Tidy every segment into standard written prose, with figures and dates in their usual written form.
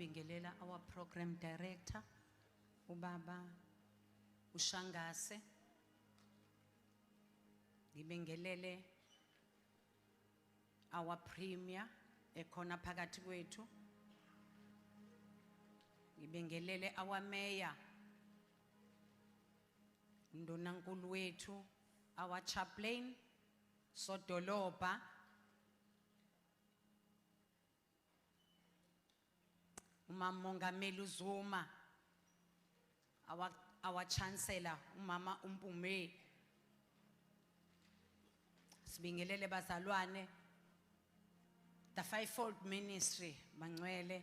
ukubingelela our program director ubaba uShangase. Ngibingelele our premier ekhona phakathi kwethu. Ngibingelele our mayor Ndunankulu wethu, our chaplain Sodoloba, uMamongameli Zuma, our chancellor uMama Umpume. Sibingelele bazalwane, the fivefold ministry Mangwele.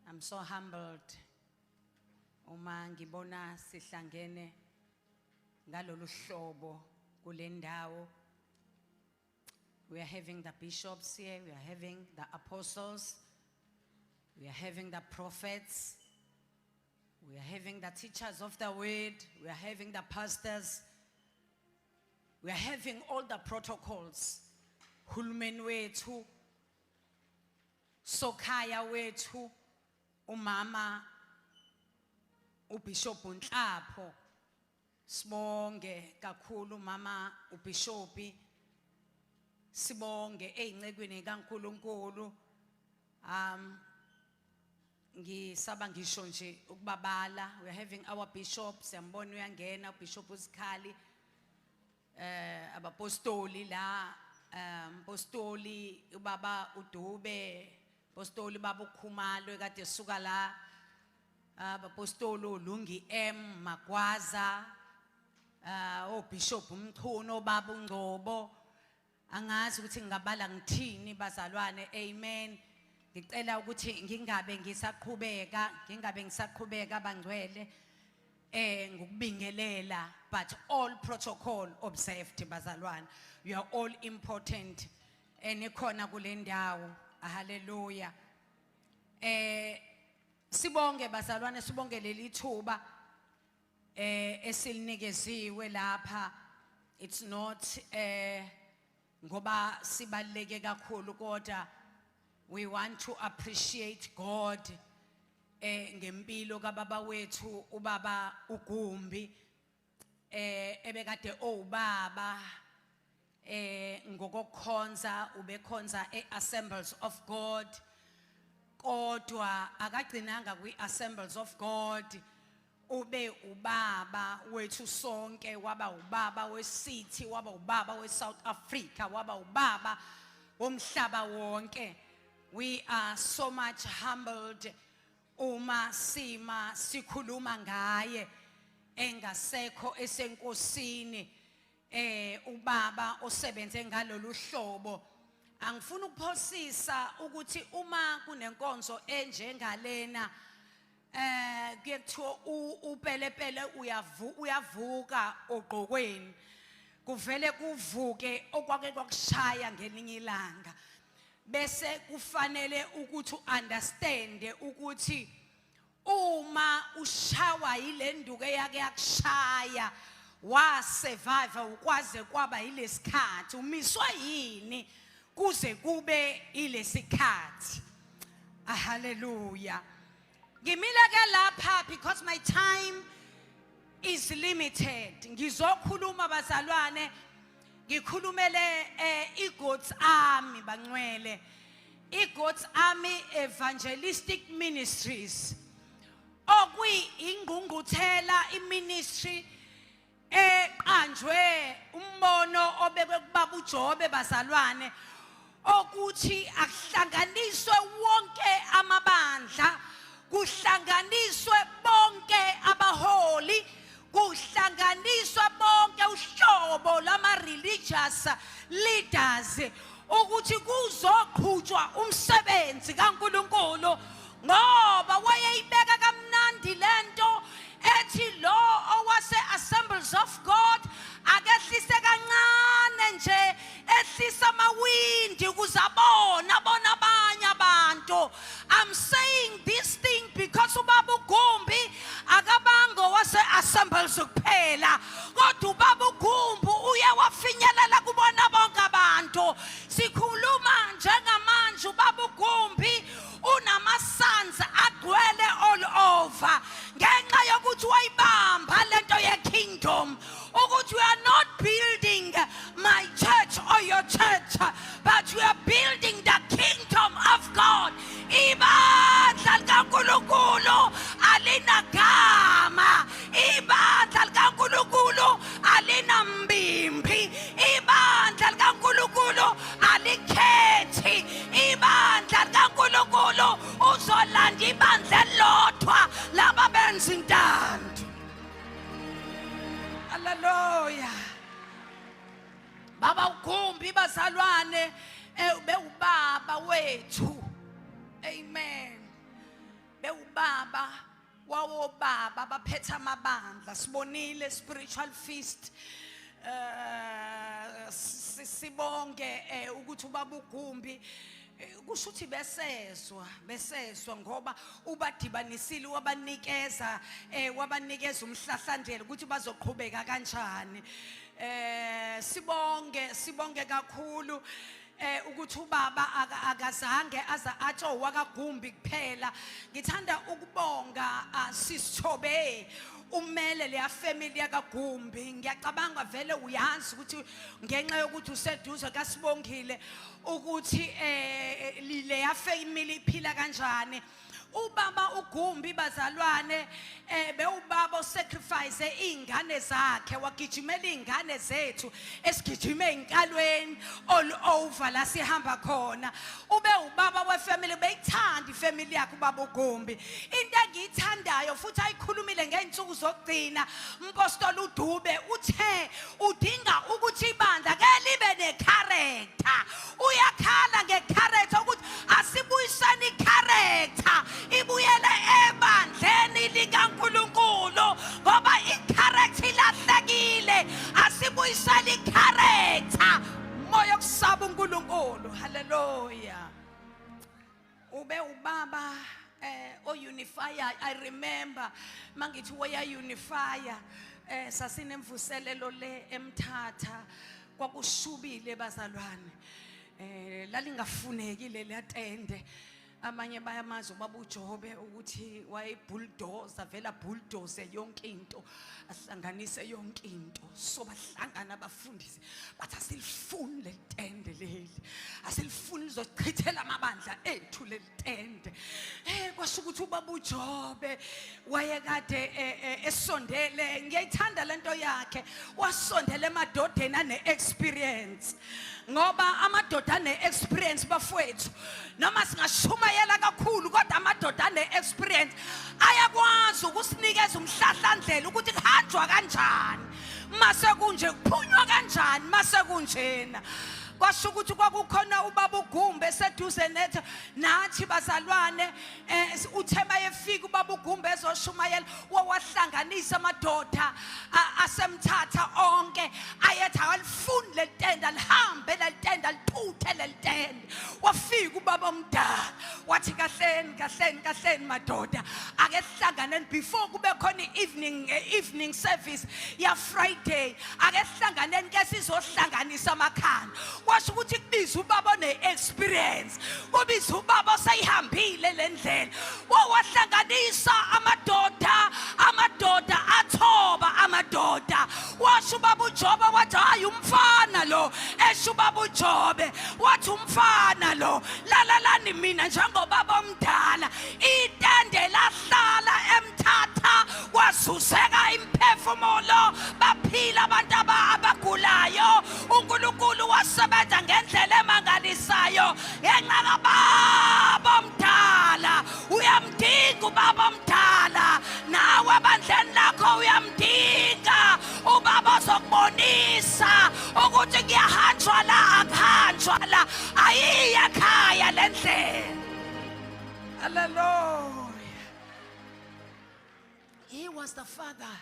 I'm so humbled uma ngibona sihlangene ngalolu hlobo kule ndawo. We are having the bishops here, we are having the apostles, we are having the prophets, we are having the teachers of the word, we are having the pastors, we are having all the protocols. Hulumeni wethu, Sokhaya wethu, umama uBishop Nhlapho, sibonge kakhulu mama uBishopi, sibonge eyincekwini kaNkulunkulu. Ngisaba ngisho nje ukubabala. We are having our bishops, siyambona uyangena uBishop uSikhali, abapostoli la, apostoli ubaba uDube, apostoli baba uKhumalo ekade suka la, abapostoli Lungi M Magwaza, Bishop Mkhuno baba uNgcobo. Angazi ukuthi ngingabala ngithini bazalwane. Amen. Ngicela ukuthi ngingabe ngisaqhubeka bangcwele ngokubingelela, but all protocol observed bazalwane. You are all important enikhona kule ndawo. Hallelujah. Sibonge bazalwane, sibonge leli thuba esilinikeziwe lapha. It's not ngoba sibaleke kakhulu kodwa we want to appreciate God ngempilo kababa wethu ubaba uGumbi ebekade owubaba ngokukhonza ubekhonza eAssemblies of God, kodwa akagcinanga kwiAssemblies of God. Ube ubaba wethu sonke, waba ubaba weCity, waba ubaba weSouth Africa, waba ubaba womhlaba wonke. We are so much humbled uma sikhuluma ngaye engasekho esenkosini, ubaba osebenze ngalolu hlobo. Angifuna ukuphosisa ukuthi uma kunenkonzo enjengalena kuyethiwa upelepele uyavuka ogqokweni, kuvele kuvuke okwake kwakushaya ngelinye ilanga, bese kufanele ukuthi understand ukuthi uma ushawa ile nduku eyake yakushaya wasurvive ukwaze kwaba ilesikhathi, umiswa yini kuze kube ilesikhathi. Hallelujah. Ngimile ke lapha because my time is limited. Ngizokhuluma bazalwane, ngikhulumele iGod's Army bangcwele, iGod's Army Evangelistic Ministries, okuyi ingqungquthela iministry eqanjwe umbono obekwe kubaba uJobe bazalwane, okuthi akuhlanganiswe wonke amabandla, kuhlanganiswe bonke abaholi, kuhlanganiswe bonke uhlobo lama-religious leaders, ukuthi kuzoqhutshwa umsebenzi kaNkulunkulu, ngoba wayeyibeka kamnandi lento ethi lo owase-Assemblies of God akehlise kancane nje, ehlisa amawindi ukuze abona abanye abantu. I'm saying this thing because ubaba uGumbi akabango wase-Assemblies kuphela, kodwa ubaba uGumbi uye wafinyelela kubona bonke abantu. Sikhuluma njengamanje ubaba uGumbi unama bazalwane bewubaba wethu. Amen. Bewubaba wawobaba baphethe amabandla. Sibonile spiritual feast. Sibonge ukuthi ubaba uGumbi kusho ukuthi besezwa ngoba ubadibanisile wabanikeza umhlahlandlela ukuthi bazoqhubeka kanjani. Sibonge kakhulu ukuthi ubaba akazange atsho wakaGumbi kuphela. Ngithanda ukubonga sisithobe umele leya family yakaGumbi. Ngiyacabanga vele uyazi ukuthi ngenxa yokuthi useduze kaSibongile ukuthi leya family iphila kanjani. Ubaba uGumbi bazalwane bewubaba osacrifice izingane zakhe wagijimela izingane zethu esigijime enkalweni all over la sihamba khona. Ube ubaba wefamily beyithanda ifamily yakhe ubaba uGumbi. Into engiyithandayo futhi ayikhulumile ngeinsuku zokugcina uMpostoli uDube uthe udinga ukuthi ibandla ke libe necharacter. Uyakhala ngecharacter ukuthi asibuyisani icharacter ibuyele ebandleni likaNkulunkulu ngoba icharacter ilahlekile. Asibuyisele icharacter moya kusaba uNkulunkulu. Hallelujah. Ube ubaba unifier. I remember mangithi waya unifier sasinemvuselelo le eMthatha kwakushubile bazalwane. Lalingafuneki le tende. Amanye bayamazi ubaba uJobe ukuthi wayebulldozer vela bulldozer yonke into ahlanganise yonke into. So bahlangana abafundisi bathi asilifuni letende leli, asilifuni lizochithela amabandla ethu letende. Kwasho ukuthi ubaba uJobe wayekade esondele. Ngiyayithanda lento yakhe, wasondela emadodeni ane experience ngoba amadoda ane experience bafowethu noma singashumayela kakhulu kodwa amadoda ane experience ayakwazi ukusinikeza umhlahlandlela ukuthi kuhanjwa kanjani mase kunje kuphunywa kanjani mase kunjena. Kwasho ukuthi kwakukhona ubaba uGumbi eseduze nathi bazalwane. Uthe bayefika ubaba uGumbi ezoshumayela wawahlanganisa amadoda aseMthatha onke ayethi alifuni letenda lihambe letenda liphuthe letenda. Wafika ubaba omdala wathi kahleni madoda ake sihlanganeni before kube khona evening service ya Friday. Ake sihlanganeni ke sizohlanganisa amakhanda. Kwasho ukuthi kubiza ubaba one-experience, kubiza ubaba osayihambile le ndlela. Wawahlanganisa amadoda athoba amadoda. Washo ubaba uJobe wathi hayi umfana lo. Esho ubaba uJobe wathi umfana lo. Lalalani mina njengobaba omdala itende lahlala eMthatha kwasuseka imphefumulo baphila abantu abagulayo. uNkulunkulu wasebenza ngendlela emangalisayo ngenxa kababa omdala. Uyamdinga ubaba omdala nawe ebandleni lakho uyamdinga ubaba ozokubonisa ukuthi kuyahanjwa la akuhanjwa la ayiya ekhaya le ndlela. Hallelujah. He was the father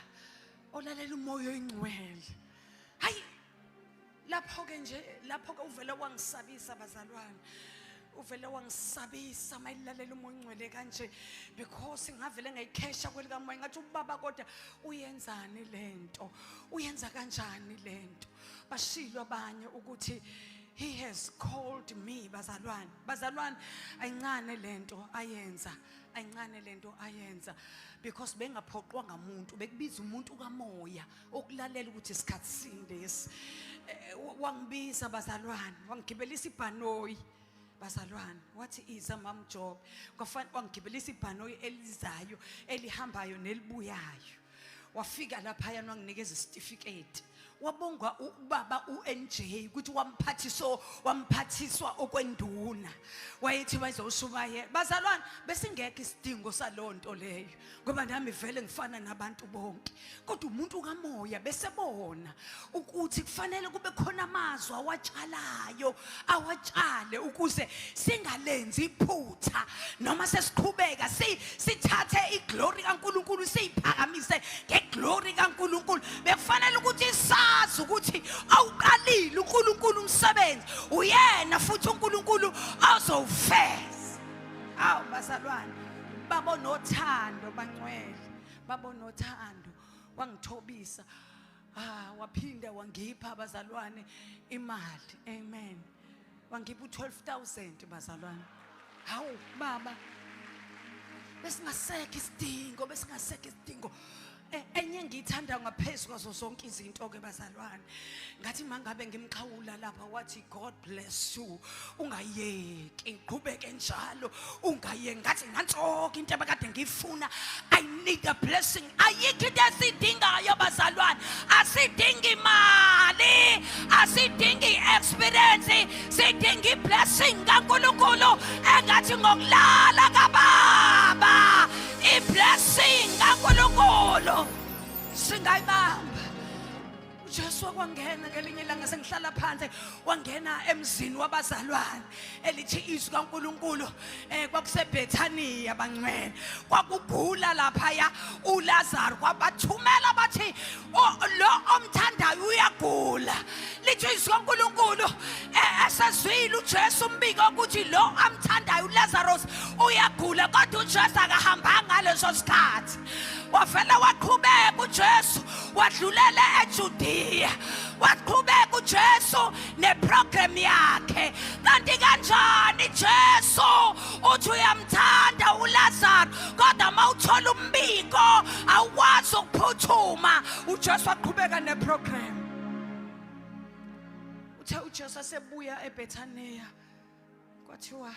olalela umoya oyingcwele. Hayi lapho ke uvele wangisabisa bazalwane. Uvele wangisabisa mayilalela umoya oyingcwele kanje because ngavele ngayikhesha kwelika moya ngathi ubaba kodwa uyenzani lento? Uyenza kanjani lento? Bashilo abanye ukuthi he has called me bazalwane ayincane lento ayenza because bengaphoqwa ngamuntu bekubiza umuntu kamoya okulalela ukuthi isikhathi sindesi. Wangibiza bazalwane wangigibelisa ibhanoyi bazalwane wathi iza Mama Job kwafana wangigibelisa ibhanoyi elizayo elihambayo nelibuyayo. Wafika lapha yana wanginikeza certificate wabongwa ubaba uNJ ukuthi wamphathiswa okwenduna wayethi wayezoshumayela. Bazalwane besingekho isidingo salonto leyo ngoba nami vele ngifana nabantu bonke, kodwa umuntu kamoya besebona ukuthi kufanele kube khona amazwi awatshale ukuze singalenzi iphutha noma sesiqhubeka sithathe iglory kaNkulunkulu siyiphakamise ngeglory kaNkulunkulu. Bekufanele ukuthi sazi ukuthi awuqalile uNkulunkulu umsebenzi, uyena futhi uNkulunkulu azowufeza. Awu bazalwane, babonothando bangcwele, babonothando, wangithobisa. Waphinda wangipha abazalwane imali. Amen. Wangipha 12,000 bazalwane. Hawu baba, besingasekho isidingo. Enye ngiyithanda ngaphezulu kwazo zonke izinto ke bazalwane, ngathi mangabe ngimqhawula lapha wathi God bless you, ungayeki uqhubeke njalo, ungayeki. Ngathi nantsonke into abakade ngifuna, I need a blessing. Ayikho into esidingayo bazalwane, asidingi imali, asidingi experience, sidingi blessing kaNkulunkulu engathi ngokulala kaBaba, i-blessing kaNkulunkulu singayibamba. uJesu wakwangena ngelinye ilanga sengihlala phansi, wangena emzini wabazalwane elithi izwi kaNkulunkulu. KwakuseBethania bangcwele, kwakugula laphaya uLazaro, kwabathumela bathi lo omthandayo uyagula. Lithi izwi kaNkulunkulu esezwile uJesu umbiko ukuthi lo amthandayo uLazarus uyagula, kodwa uJesu akahambanga ngaleso sikhathi. Wavela waqhubeka uJesu wadlulela eJudiya, waqhubeka uJesu neprogram yakhe. Kanti kanjani Jesu uthi uyamthanda uLazaro, kodwa mawuthola umbiko awukwazi ukuphuthuma. uJesu waqhubeka neprogram. Uthe uJesu asebuya eBethania, kwathiwa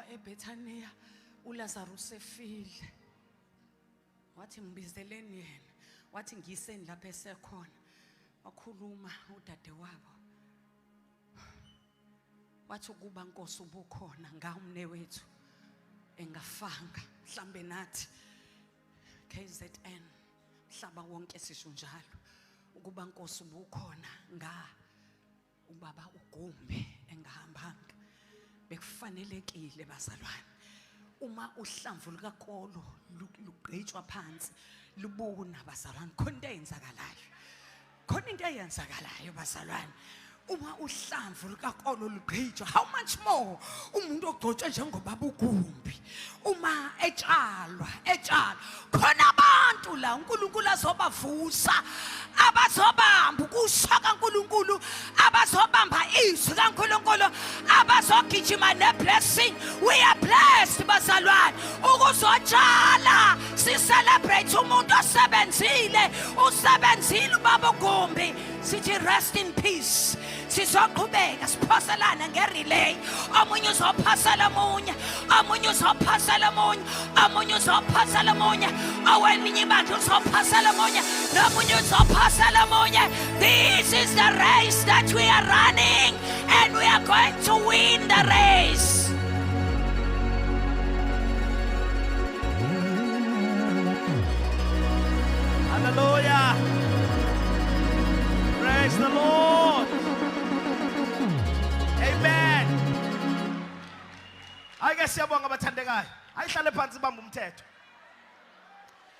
eBethania uLazarus efile. Wathi ngibizeleni yena, wathi ngiyiseni lapha esekhona. Wakhuluma udadewabo, wathi ukuba Nkosi ubukhona ngawumnewethu engafanga, mhlambe nathi KZN mhlaba wonke sisho njalo, ukuba Nkosi ubukhona ubaba uGumbe engahambanga. Bekufanelekile bazalwane, uma uhlamvu lukakolo lugqitshwa phansi lubuna bazalwane, khona into eyenzakalayo bazalwane. Uma uhlamvu lukakolo lugqitshwa, how much more umuntu ogcotshwe njengobaba uGumbi uma etshalwa khona abantu la uNkulunkulu azobavusa, abazobamba ukusho kaNkulunkulu, abazobamba izwi kaNkulunkulu, abazogijima neblessing. We are blessed bazalwane ukuzotshala, si-celebrate umuntu usebenzile ubaba uGumbi. Sithi rest in peace. Sizoqhubeka siphoselana ngerelay, omunye uzophosela omunye, omunye uzophosela omunye, omunye uzophosela omunye, owelinye ibandla uzophosela omunye, nomunye uzophosela omunye. This is the race that we are running, and we are going to win the race. Hallelujah. Praise the Lord. Amen. Ayike siyabonga abathandekayo. Ayihlale phansi bamba umthetho.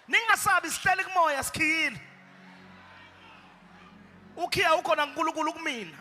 Ningasabi sihleli kumoya sikhiyile. Ukhiya ukhona uNkulunkulu kumina.